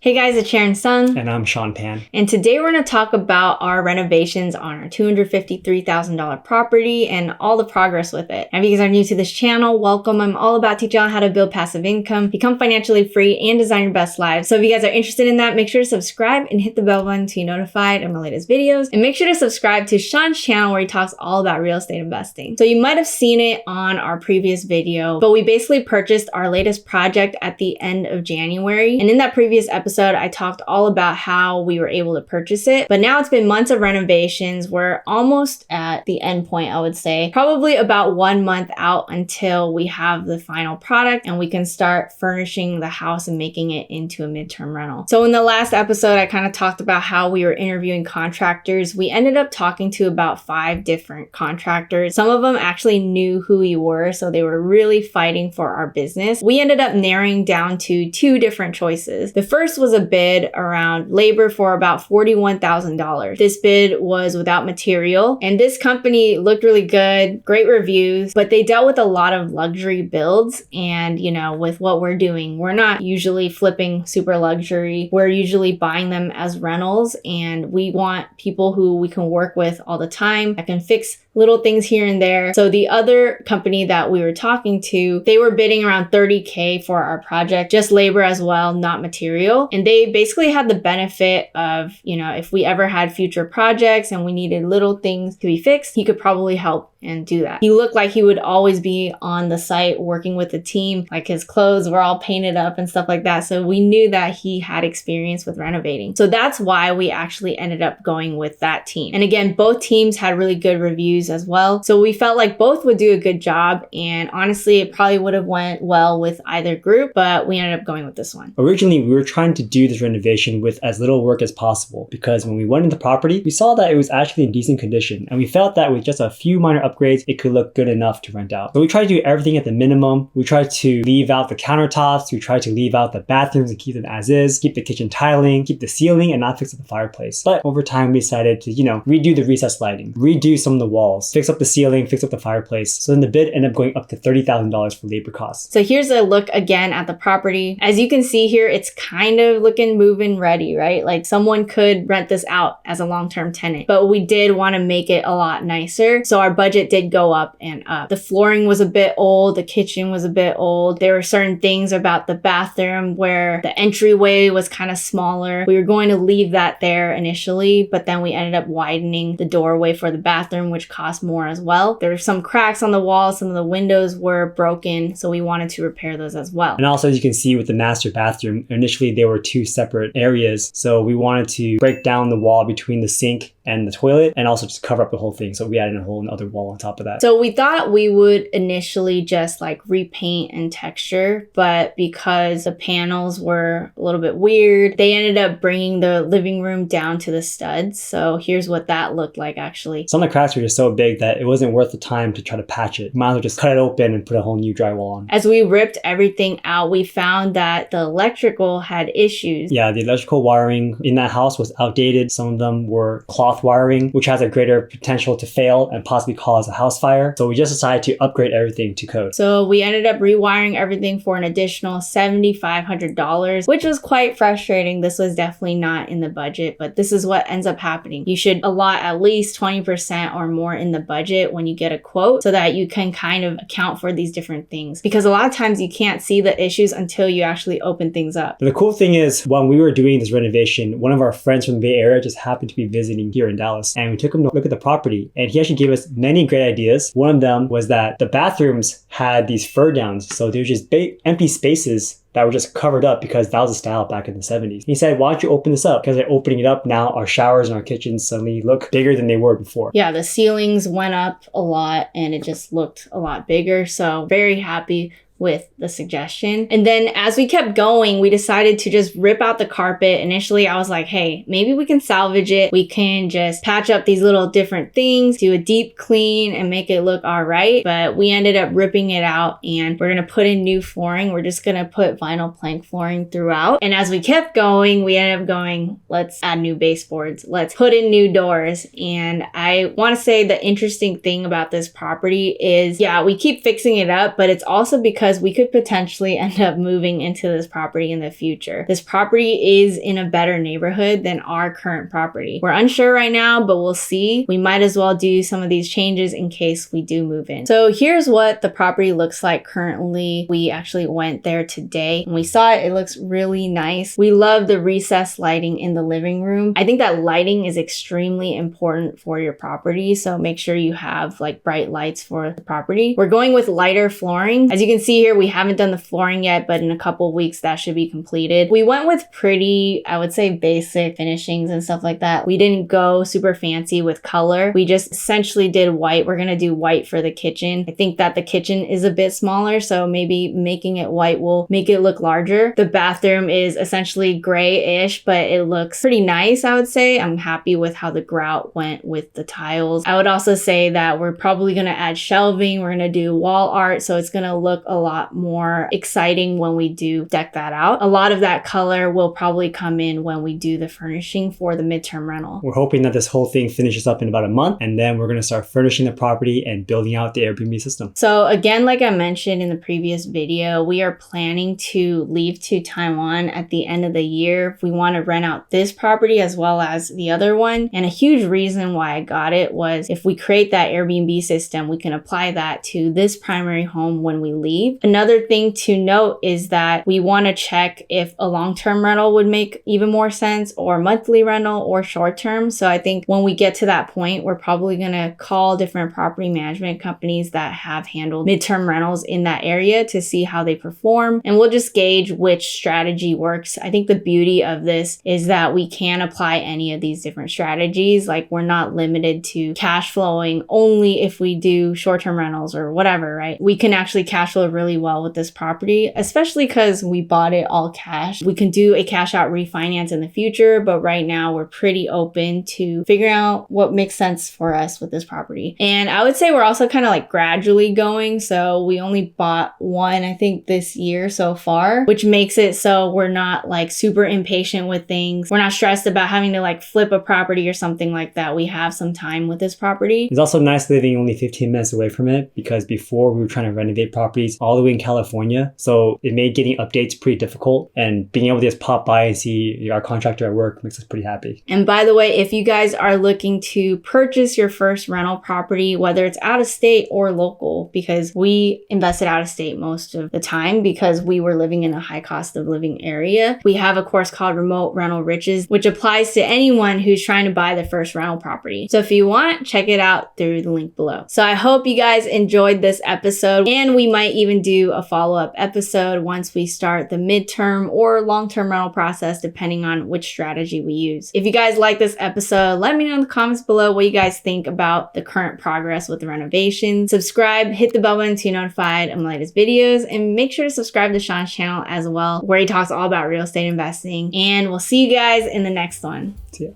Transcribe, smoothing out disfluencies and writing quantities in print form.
Hey guys, it's Sharon Sung. And I'm Sean Pan. And today we're going to talk about our renovations on our $253,000 property and all the progress with it. And if you guys are new to this channel, welcome. I'm all about teaching you how to build passive income, become financially free, and design your best life. So if you guys are interested in that, make sure to subscribe and hit the bell button to be notified of my latest videos. And make sure to subscribe to Sean's channel where he talks all about real estate investing. So you might have seen it on our previous video, but we basically purchased our latest project at the end of January. And in that previous episode, I talked all about how we were able to purchase it, but now it's been months of renovations. We're almost at the end point, I would say, probably about 1 month out until we have the final product and we can start furnishing the house and making it into a midterm rental. So in the last episode, I kind of talked about how we were interviewing contractors. We ended up talking to about 5 different contractors. Some of them actually knew who we were, so they were really fighting for our business. We ended up narrowing down to 2 different choices. The first was a bid around labor for about $41,000. This bid was without material, and this company looked really good, great reviews, but they dealt with a lot of luxury builds. And you know, with what we're doing, we're not usually flipping super luxury. We're usually buying them as rentals, and we want people who we can work with all the time that can fix little things here and there. So the other company that we were talking to, they were bidding around $30K for our project, just labor as well, not material. And they basically had the benefit of, you know, if we ever had future projects and we needed little things to be fixed, he could probably help and do that. He looked like he would always be on the site working with the team, like his clothes were all painted up and stuff like that. So we knew that he had experience with renovating. So that's why we actually ended up going with that team. And again, both teams had really good reviews as well. So we felt like both would do a good job. And honestly, it probably would have went well with either group, but we ended up going with this one. Originally, we were trying to do this renovation with as little work as possible because when we went into the property, we saw that it was actually in decent condition. And we felt that with just a few minor upgrades, it could look good enough to rent out. So we tried to do everything at the minimum. We tried to leave out the countertops. We tried to leave out the bathrooms and keep them as is, keep the kitchen tiling, keep the ceiling, and not fix up the fireplace. But over time, we decided to, redo the recessed lighting, redo some of the walls, fix up the ceiling, fix up the fireplace. So then the bid ended up going up to $30,000 for labor costs. So here's a look again at the property. As you can see here, it's kind of looking move-in ready, right? Like someone could rent this out as a long-term tenant, but we did want to make it a lot nicer. So our budget did go up and up. The flooring was a bit old. The kitchen was a bit old. There were certain things about the bathroom where the entryway was kind of smaller. We were going to leave that there initially, but then we ended up widening the doorway for the bathroom, which cost more as well. There were some cracks on the walls. Some of the windows were broken, so we wanted to repair those as well. And also, as you can see with the master bathroom, initially they were 2 separate areas. So we wanted to break down the wall between the sink and the toilet and also just cover up the whole thing. So we added a whole other wall on top of that. So we thought we would initially just like repaint and texture, but because the panels were a little bit weird, they ended up bringing the living room down to the studs. So here's what that looked like actually. Some of the cracks were just so big that it wasn't worth the time to try to patch it. Might as well just cut it open and put a whole new drywall on. As we ripped everything out, we found that the electrical had issues. Yeah, the electrical wiring in that house was outdated. Some of them were cloth wiring, which has a greater potential to fail and possibly cause a house fire. So we just decided to upgrade everything to code. So we ended up rewiring everything for an additional $7,500, which was quite frustrating. This was definitely not in the budget, but this is what ends up happening. You should allot at least 20% or more in the budget when you get a quote so that you can kind of account for these different things. Because a lot of times you can't see the issues until you actually open things up. But the cool thing is when we were doing this renovation, one of our friends from the Bay Area just happened to be visiting here in Dallas, and we took him to look at the property, and he actually gave us many great ideas. One of them was that the bathrooms had these fur downs, so there's just empty spaces that were just covered up because that was the style back in the 70s. He said, why don't you open this up? Because by opening it up now, our showers and our kitchens suddenly look bigger than they were before. Yeah, the ceilings went up a lot and it just looked a lot bigger. So very happy with the suggestion. And then as we kept going, we decided to just rip out the carpet. Initially, I was like, hey, maybe we can salvage it. We can just patch up these little different things, do a deep clean and make it look all right. But we ended up ripping it out and we're gonna put in new flooring. We're just gonna put vinyl plank flooring throughout. And as we kept going, we ended up going, let's add new baseboards. Let's put in new doors. And I wanna say the interesting thing about this property is, yeah, we keep fixing it up, but it's also because because we could potentially end up moving into this property in the future. This property is in a better neighborhood than our current property. We're unsure right now, but we'll see. We might as well do some of these changes in case we do move in. So here's what the property looks like currently. We actually went there today and we saw it. It looks really nice. We love the recessed lighting in the living room. I think that lighting is extremely important for your property, so make sure you have like bright lights for the property. We're going with lighter flooring. As you can see here, we haven't done the flooring yet, but in a couple of weeks that should be completed. We went with pretty, I would say, basic finishings and stuff like that. We didn't go super fancy with color. We just essentially did white. We're gonna do white for the kitchen. I think that the kitchen is a bit smaller, so maybe making it white will make it look larger. The bathroom is essentially gray-ish, but it looks pretty nice, I would say. I'm happy with how the grout went with the tiles. I would also say that we're probably gonna add shelving. We're gonna do wall art, so it's gonna look a lot more exciting when we do deck that out. A lot of that color will probably come in when we do the furnishing for the midterm rental. We're hoping that this whole thing finishes up in about a month, and then we're gonna start furnishing the property and building out the Airbnb system. So again, like I mentioned in the previous video, we are planning to leave to Taiwan at the end of the year. We want to rent out this property as well as the other one. And a huge reason why I got it was if we create that Airbnb system, we can apply that to this primary home when we leave. Another thing to note is that we want to check if a long-term rental would make even more sense, or monthly rental, or short-term. So I think when we get to that point, we're probably going to call different property management companies that have handled midterm rentals in that area to see how they perform, and we'll just gauge which strategy works. I think the beauty of this is that we can apply any of these different strategies. Like, we're not limited to cash flowing only if we do short-term rentals or whatever, right? We can actually cash flow really well with this property, especially because we bought it all cash. We can do a cash out refinance in the future, but right now we're pretty open to figuring out what makes sense for us with this property. And I would say we're also kind of like gradually going. So we only bought one, I think, this year so far, which makes it so we're not like super impatient with things. We're not stressed about having to like flip a property or something like that. We have some time with this property. It's also nice living only 15 minutes away from it, because before we were trying to renovate properties all the way in California. So it made getting updates pretty difficult, and being able to just pop by and see our contractor at work makes us pretty happy. And by the way, if you guys are looking to purchase your first rental property, whether it's out of state or local, because we invested out of state most of the time because we were living in a high cost of living area, we have a course called Remote Rental Riches, which applies to anyone who's trying to buy their first rental property. So if you want, check it out through the link below. So I hope you guys enjoyed this episode, and we might even do a follow-up episode once we start the midterm or long-term rental process, depending on which strategy we use. If you guys like this episode, let me know in the comments below what you guys think about the current progress with the renovation. Subscribe, hit the bell button to be notified of my latest videos, and make sure to subscribe to Sean's channel as well, where he talks all about real estate investing. And we'll see you guys in the next one. See ya.